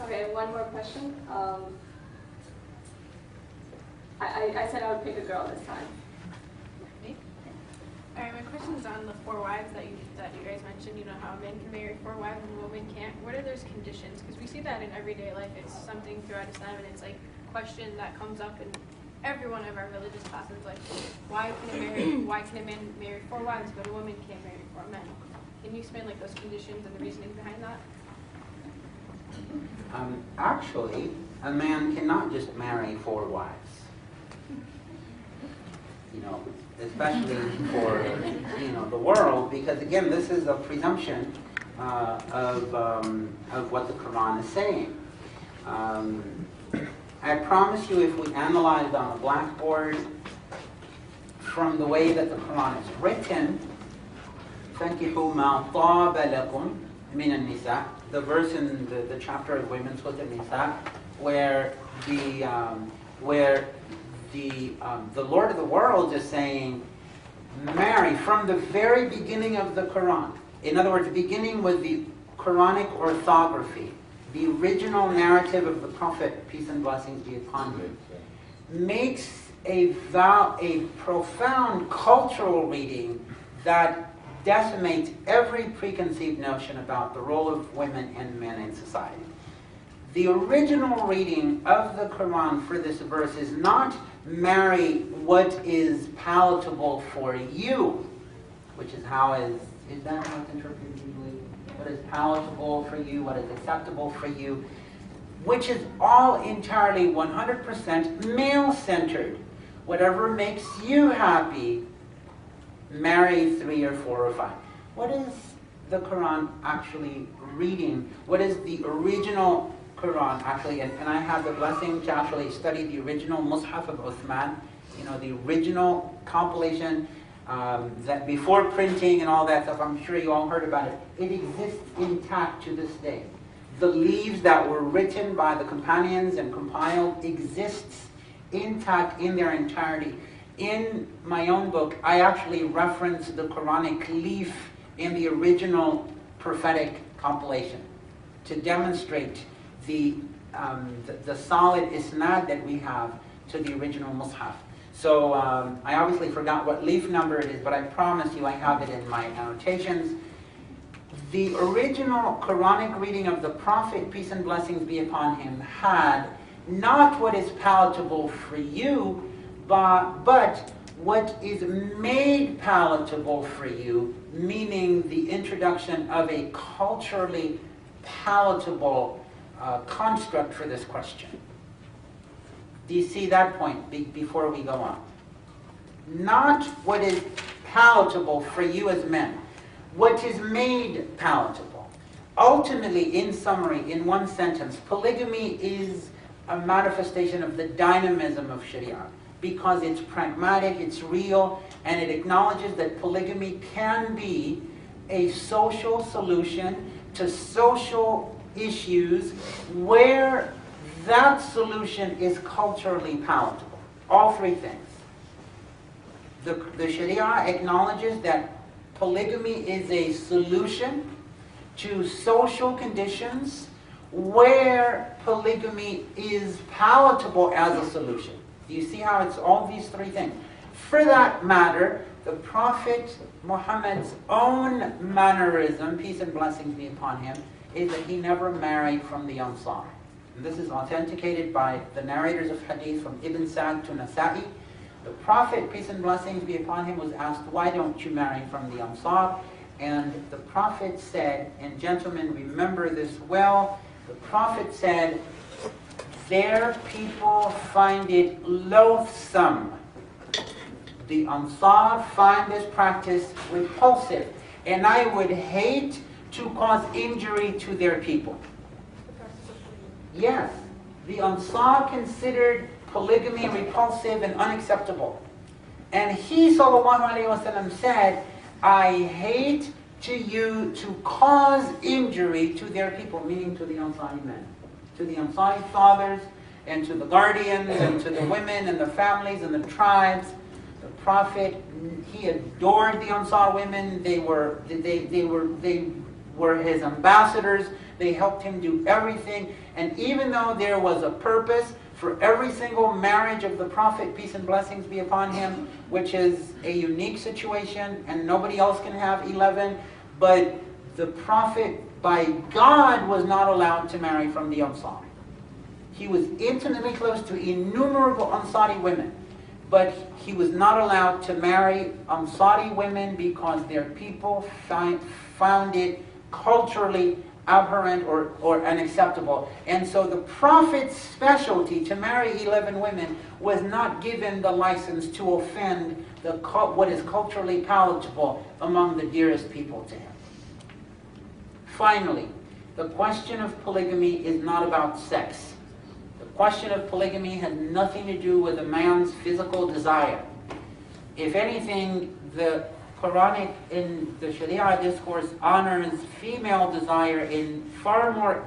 Okay, one more question. I said I would pick a girl this time. Me? All right, my question is on the 4 wives that you guys mentioned. You know how men can marry 4 wives and women can't. What are those conditions? Because we see that in everyday life. It's something throughout Islam, and it's like a question that comes up in every one of our religious classes. Like, why can a man marry 4 wives, but a woman can't marry 4 men? Can you explain like those conditions and the reasoning behind that? Actually, a man cannot just marry 4 wives. You know, especially for the world, because again, this is a presumption of what the Quran is saying. I promise you, if we analyzed on a blackboard from the way that the Quran is written, فَانْكِحُوا مَا طَابَ لَكُمْ مِنَ النِّسَاءِ, the verse in the chapter of Women's Surah Nisa, where the Lord of the world is saying, marry from the very beginning of the Quran. In other words, beginning with the Quranic orthography, the original narrative of the Prophet, peace and blessings be upon him, makes a profound cultural reading that decimates every preconceived notion about the role of women and men in society. The original reading of the Quran for this verse is not marry what is palatable for you, which is how is that how it's interpreted usually? What is palatable for you, what is acceptable for you, which is all entirely 100% male-centered. Whatever makes you happy, marry 3 or 4 or 5. What is the Quran actually reading? What is the original Quran actually? And I have the blessing to actually study the original Mus'haf of Uthman, the original compilation that before printing and all that stuff. I'm sure you all heard about it. It exists intact to this day. The leaves that were written by the companions and compiled exists intact in their entirety. In my own book, I actually reference the Quranic leaf in the original prophetic compilation to demonstrate the solid isnad that we have to the original Mus'haf. So I obviously forgot what leaf number it is, but I promise you I have it in my annotations. The original Quranic reading of the Prophet, peace and blessings be upon him, had not what is palatable for you, but what is made palatable for you, meaning the introduction of a culturally palatable construct for this question. Do you see that point before we go on? Not what is palatable for you as men, what is made palatable. Ultimately, in summary, in one sentence, polygamy is a manifestation of the dynamism of Sharia, because it's pragmatic, it's real, and it acknowledges that polygamy can be a social solution to social issues where that solution is culturally palatable. All 3 things. The Sharia acknowledges that polygamy is a solution to social conditions where polygamy is palatable as a solution. Do you see how it's all these 3 things? For that matter, the Prophet Muhammad's own mannerism, peace and blessings be upon him, is that he never married from the Ansar. And this is authenticated by the narrators of hadith from Ibn Sa'd to Nasa'i. The Prophet, peace and blessings be upon him, was asked, why don't you marry from the Ansar? And the Prophet said, and gentlemen, remember this well, the Prophet said, their people find it loathsome. The Ansar find this practice repulsive, and I would hate to cause injury to their people. Yes, the Ansar considered polygamy repulsive and unacceptable. And he, sallallahu alayhi wa sallam, said, I hate to cause injury to their people, meaning to the Ansari men, to the Ansari fathers, and to the guardians, and to the women, and the families, and the tribes. The Prophet, he adored the Ansar women. They were his ambassadors. They helped him do everything. And even though there was a purpose for every single marriage of the Prophet, peace and blessings be upon him, which is a unique situation, and nobody else can have 11, but the Prophet, by God, was not allowed to marry from the Ansar. He was intimately close to innumerable Ansari women, but he was not allowed to marry Ansari women because their people found it culturally abhorrent or unacceptable. And so the Prophet's specialty to marry 11 women was not given the license to offend what is culturally palatable among the dearest people to him. Finally, the question of polygamy is not about sex. The question of polygamy has nothing to do with a man's physical desire. If anything, the Quranic in the Sharia discourse honors female desire in far more